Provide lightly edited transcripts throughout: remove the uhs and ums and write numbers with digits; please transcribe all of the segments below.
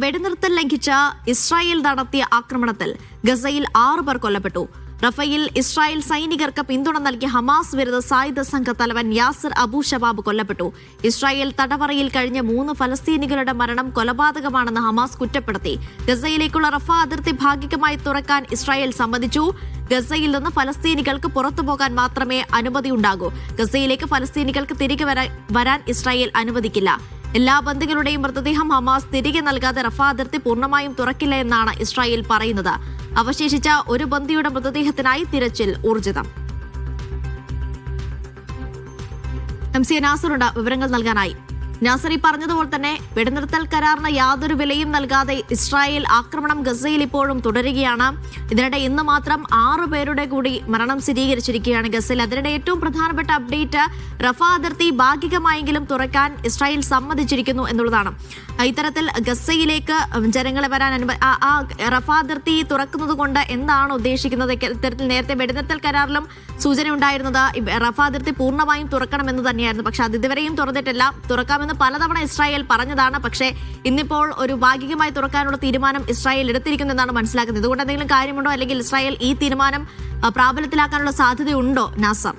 വെടിനിർത്തൽ ലംഘിച്ച ഇസ്രായേൽ നടത്തിയ ആക്രമണത്തിൽ ഗസയിൽ 6 പേർ കൊല്ലപ്പെട്ടു. റഫയിൽ ഇസ്രായേൽ സൈനികർക്ക് പിന്തുണ നൽകിയ ഹമാസ് വിരുദ്ധ സായുധ സംഘ തലവൻ യാസിർ അബു ഷബാബ് കൊല്ലപ്പെട്ടു. ഇസ്രായേൽ തടവറയിൽ കഴിഞ്ഞ 3 ഫലസ്തീനികളുടെ മരണം കൊലപാതകമാണെന്ന് ഹമാസ് കുറ്റപ്പെടുത്തി. ഗസയിലേക്കുള്ള റഫ അതിർത്തി ഭാഗികമായി തുറക്കാൻ ഇസ്രായേൽ സമ്മതിച്ചു. ഗസയിൽ നിന്ന് ഫലസ്തീനികൾക്ക് പുറത്തുപോകാൻ മാത്രമേ അനുമതിയുണ്ടാകൂ. ഗസയിലേക്ക് ഫലസ്തീനികൾക്ക് തിരികെ വരാൻ ഇസ്രായേൽ അനുവദിക്കില്ല. എല്ലാ ബന്ദികളുടെയും മൃതദേഹം ഹമാസ് തിരികെ നൽകാതെ റഫ അതിർത്തി പൂർണ്ണമായും തുറക്കില്ല എന്നാണ് ഇസ്രായേൽ പറയുന്നത്. അവശേഷിച്ച ഒരു ബന്ദിയുടെ മൃതദേഹത്തിനായി തിരച്ചിൽ ഊർജിതം. MC നാസറുണ്ട് വിവരങ്ങൾ നൽകാനായി. നാസർ, ഈ പറഞ്ഞതുപോലെ തന്നെ വെടിനിർത്തൽ കരാറിന് യാതൊരു വിലയും നൽകാതെ ഇസ്രായേൽ ആക്രമണം ഗസയിൽ ഇപ്പോഴും തുടരുകയാണ്. ഇതിനിടെ ഇന്ന് മാത്രം 6 പേരുടെ കൂടി മരണം സ്ഥിരീകരിച്ചിരിക്കുകയാണ് ഗസയിൽ. അതിനിടെ ഏറ്റവും പ്രധാനപ്പെട്ട അപ്ഡേറ്റ് റഫ അതിർത്തി ഭാഗികമായെങ്കിലും തുറക്കാൻ ഇസ്രായേൽ സമ്മതിച്ചിരിക്കുന്നു എന്നുള്ളതാണ്. ഇത്തരത്തിൽ ഗസയിലേക്ക് ജനങ്ങളെ വരാൻ റഫ അതിർത്തി തുറക്കുന്നത് കൊണ്ട് എന്താണ് ഉദ്ദേശിക്കുന്നത്? ഇത്തരത്തിൽ നേരത്തെ വെടിനിർത്തൽ കരാറിലും സൂചന ഉണ്ടായിരുന്നത് റഫ അതിർത്തി പൂർണ്ണമായും തുറക്കണമെന്ന് തന്നെയായിരുന്നു. പക്ഷെ അത് ഇതുവരെയും തുറന്നിട്ടില്ല. തുറക്കാമെന്ന് പലതവണ ഇസ്രായേൽ പറഞ്ഞതാണ്. പക്ഷേ ഇന്നിപ്പോൾ ഒരു ഭാഗികമായി തുറക്കാനുള്ള തീരുമാനം ഇസ്രായേൽ എടുത്തിരിക്കുന്നു എന്നാണ് മനസ്സിലാക്കുന്നത്. ഇതുകൊണ്ട് എന്തെങ്കിലും കാര്യമുണ്ടോ, അല്ലെങ്കിൽ ഇസ്രായേൽ ഈ തീരുമാനം പ്രാബല്യത്തിലാക്കാനുള്ള സാധ്യതയുണ്ടോ നാസർ?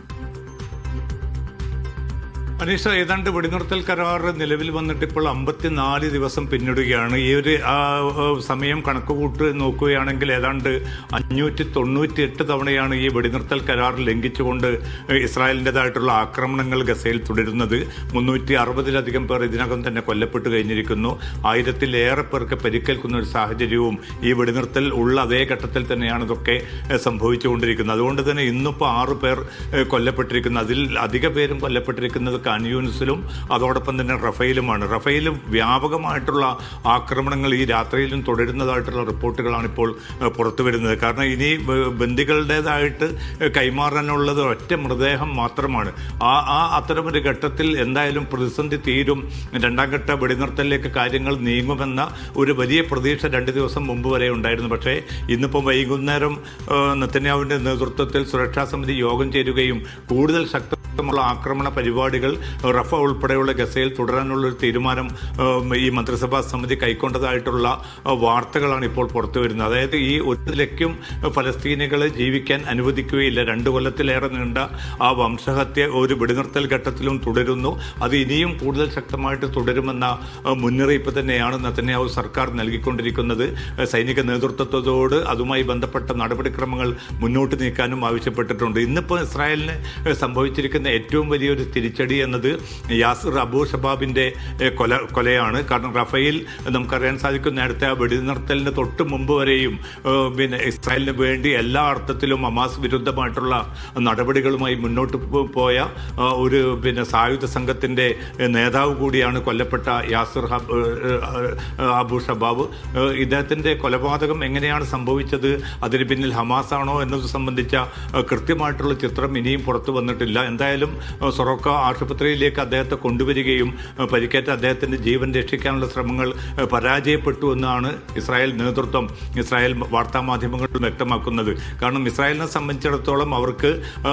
അനീഷ, ഏതാണ്ട് വെടിനിർത്തൽ കരാർ നിലവിൽ വന്നിട്ട് ഇപ്പോൾ 54 ദിവസം പിന്നിടുകയാണ്. ഈ ഒരു സമയം കണക്കുകൂട്ട് നോക്കുകയാണെങ്കിൽ ഏതാണ്ട് 598 തവണയാണ് ഈ വെടിനിർത്തൽ കരാർ ലംഘിച്ചുകൊണ്ട് ഇസ്രായേലിൻ്റെതായിട്ടുള്ള ആക്രമണങ്ങൾ ഗസയിൽ തുടരുന്നത്. 360-ലധികം പേർ ഇതിനകം തന്നെ കൊല്ലപ്പെട്ട് കഴിഞ്ഞിരിക്കുന്നു. 1000-ലേറെ പേർക്ക് പരിക്കേൽക്കുന്ന ഒരു സാഹചര്യവും ഈ വെടിനിർത്തൽ ഉള്ള അതേ ഘട്ടത്തിൽ തന്നെയാണ് ഇതൊക്കെ സംഭവിച്ചുകൊണ്ടിരിക്കുന്നത്. അതുകൊണ്ട് തന്നെ ഇന്നിപ്പോൾ 6 പേർ കൊല്ലപ്പെട്ടിരിക്കുന്നു. അതിൽ അധിക പേരും കൊല്ലപ്പെട്ടിരിക്കുന്നത് ഖാൻ യൂനിസിലും അതോടൊപ്പം തന്നെ റഫയിലുമാണ്. റഫയിലും വ്യാപകമായിട്ടുള്ള ആക്രമണങ്ങൾ ഈ രാത്രിയിലും തുടരുന്നതായിട്ടുള്ള റിപ്പോർട്ടുകളാണ് ഇപ്പോൾ പുറത്തു വരുന്നത്. കാരണം ഇനി ബന്ദികളുടേതായിട്ട് കൈമാറാനുള്ളത് ഒറ്റ മൃതദേഹം മാത്രമാണ്. അത്തരമൊരു ഘട്ടത്തിൽ എന്തായാലും പ്രതിസന്ധി തീരും, രണ്ടാം ഘട്ട വെടിനിർത്തലിലേക്ക് കാര്യങ്ങൾ നീങ്ങുമെന്ന ഒരു വലിയ പ്രതീക്ഷ 2 ദിവസം മുമ്പ് വരെ ഉണ്ടായിരുന്നു. പക്ഷേ ഇന്നിപ്പോൾ വൈകുന്നേരം നെതന്യാഹുവിൻ്റെ നേതൃത്വത്തിൽ സുരക്ഷാ സമിതി യോഗം ചേരുകയും കൂടുതൽ ശക്തമുള്ള ആക്രമണ പരിപാടികൾ റഫ ഉൾപ്പെടെയുള്ള ഗസയിൽ തുടരാനുള്ളൊരു തീരുമാനം ഈ മന്ത്രിസഭാ സമിതി കൈക്കൊണ്ടതായിട്ടുള്ള വാർത്തകളാണ് ഇപ്പോൾ പുറത്തു വരുന്നത്. അതായത് ഈ 1 ലക്ഷം ഫലസ്തീനികളെ ജീവിക്കാൻ അനുവദിക്കുകയില്ല. 2 കൊല്ലത്തിലേറെ നീണ്ട ആ വംശഹത്യ ഒരു വെടിനിർത്തൽ ഘട്ടത്തിലും തുടരുന്നു. അത് ഇനിയും കൂടുതൽ ശക്തമായിട്ട് തുടരുമെന്ന മുന്നറിയിപ്പ് തന്നെയാണ് നെതന്യാഹു സർക്കാർ നൽകിക്കൊണ്ടിരിക്കുന്നത്. സൈനിക നേതൃത്വത്തോട് അതുമായി ബന്ധപ്പെട്ട നടപടിക്രമങ്ങൾ മുന്നോട്ട് നീക്കാനും ആവശ്യപ്പെട്ടിട്ടുണ്ട്. ഇന്നിപ്പോൾ ഇസ്രായേലിന് സംഭവിച്ചിരിക്കുന്ന ഏറ്റവും വലിയൊരു തിരിച്ചടി എന്നത് യാസിർ അബു ഷബാബിൻ്റെ കൊലയാണ്. കാരണം റഫയിൽ നമുക്കറിയാൻ സാധിക്കും, നേരത്തെ ആ വെടിനിർത്തലിന് തൊട്ട് മുമ്പ് വരെയും ഇസ്രായേലിന് വേണ്ടി എല്ലാ അർത്ഥത്തിലും ഹമാസ് വിരുദ്ധമായിട്ടുള്ള നടപടികളുമായി മുന്നോട്ട് പോയ ഒരു സായുധ സംഘത്തിൻ്റെ നേതാവ് കൂടിയാണ് കൊല്ലപ്പെട്ട യാസിർ അബു ഷബാബ്. ഇദ്ദേഹത്തിൻ്റെ കൊലപാതകം എങ്ങനെയാണ് സംഭവിച്ചത്, അതിന് പിന്നിൽ ഹമാസാണോ എന്നത് സംബന്ധിച്ച കൃത്യമായിട്ടുള്ള ചിത്രം ഇനിയും പുറത്തു വന്നിട്ടില്ല. എന്തായാലും സൊറോക്ക ആശുപത്രിയിലേക്ക് അദ്ദേഹത്തെ കൊണ്ടുവരികയും പരിക്കേറ്റ അദ്ദേഹത്തിൻ്റെ ജീവൻ രക്ഷിക്കാനുള്ള ശ്രമങ്ങൾ പരാജയപ്പെട്ടു എന്നാണ് ഇസ്രായേൽ നേതൃത്വം, ഇസ്രായേൽ വാർത്താമാധ്യമങ്ങൾ വ്യക്തമാക്കുന്നത്. കാരണം ഇസ്രായേലിനെ സംബന്ധിച്ചിടത്തോളം അവർക്ക്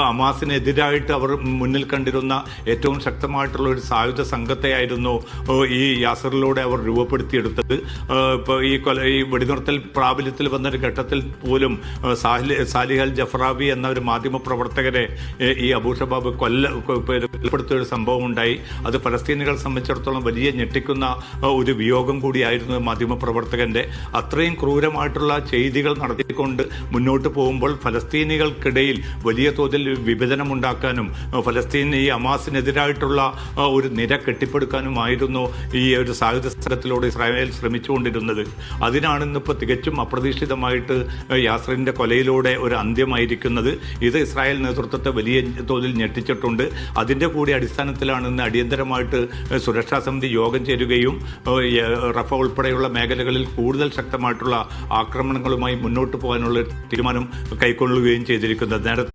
ഹമാസിനെതിരായിട്ട് അവർ മുന്നിൽ കണ്ടിരുന്ന ഏറ്റവും ശക്തമായിട്ടുള്ള ഒരു സായുധ സംഘത്തെയായിരുന്നു ഈ യാസറിലൂടെ അവർ രൂപപ്പെടുത്തിയെടുത്തത്. ഇപ്പോൾ ഈ വെടിനിർത്തൽ പ്രാബല്യത്തിൽ വന്നൊരു ഘട്ടത്തിൽ പോലും സാലിഹ് അൽ ജഫറാവി എന്ന ഒരു മാധ്യമ പ്രവർത്തകരെ ഈ അബൂ ഷബാബ് കൊലപ്പെടുത്തിയ ഒരു സംഭവം ഉണ്ടായി. അത് ഫലസ്തീനികളെ സംബന്ധിച്ചിടത്തോളം വലിയ ഞെട്ടിക്കുന്ന ഒരു വിയോഗം കൂടിയായിരുന്നു മാധ്യമപ്രവർത്തകൻ്റെ. അത്രയും ക്രൂരമായിട്ടുള്ള ചെയ്തികൾ നടത്തിക്കൊണ്ട് മുന്നോട്ട് പോകുമ്പോൾ ഫലസ്തീനികൾക്കിടയിൽ വലിയ തോതിൽ വിഭജനമുണ്ടാക്കാനും ഈ ഹമാസിനെതിരായിട്ടുള്ള ഒരു നിര കെട്ടിപ്പടുക്കാനുമായിരുന്നു ഈ ഒരു സായുധ സമരത്തിലൂടെ ഇസ്രായേൽ ശ്രമിച്ചുകൊണ്ടിരുന്നത്. അതിനാണ് ഇന്നിപ്പോൾ തികച്ചും അപ്രതീക്ഷിതമായിട്ട് യാസറിൻ്റെ കൊലയിലൂടെ ഒരു അന്ത്യമായിരിക്കുന്നത്. ഇത് ഇസ്രായേൽ നേതൃത്വത്തെ വലിയ തോതിൽ ഞെട്ടിച്ചിട്ടുണ്ട്. അതിൻ്റെ കൂടി അടിസ്ഥാനത്തിലാണ് ഇന്ന് അടിയന്തരമായിട്ട് സുരക്ഷാ സമിതി യോഗം ചേരുകയും റഫ ഉൾപ്പെടെയുള്ള മേഖലകളിൽ കൂടുതൽ ശക്തമായിട്ടുള്ള ആക്രമണങ്ങളുമായി മുന്നോട്ട് പോകാനുള്ള തീരുമാനം കൈക്കൊള്ളുകയും ചെയ്തിരിക്കുന്നത്. നേരത്തെ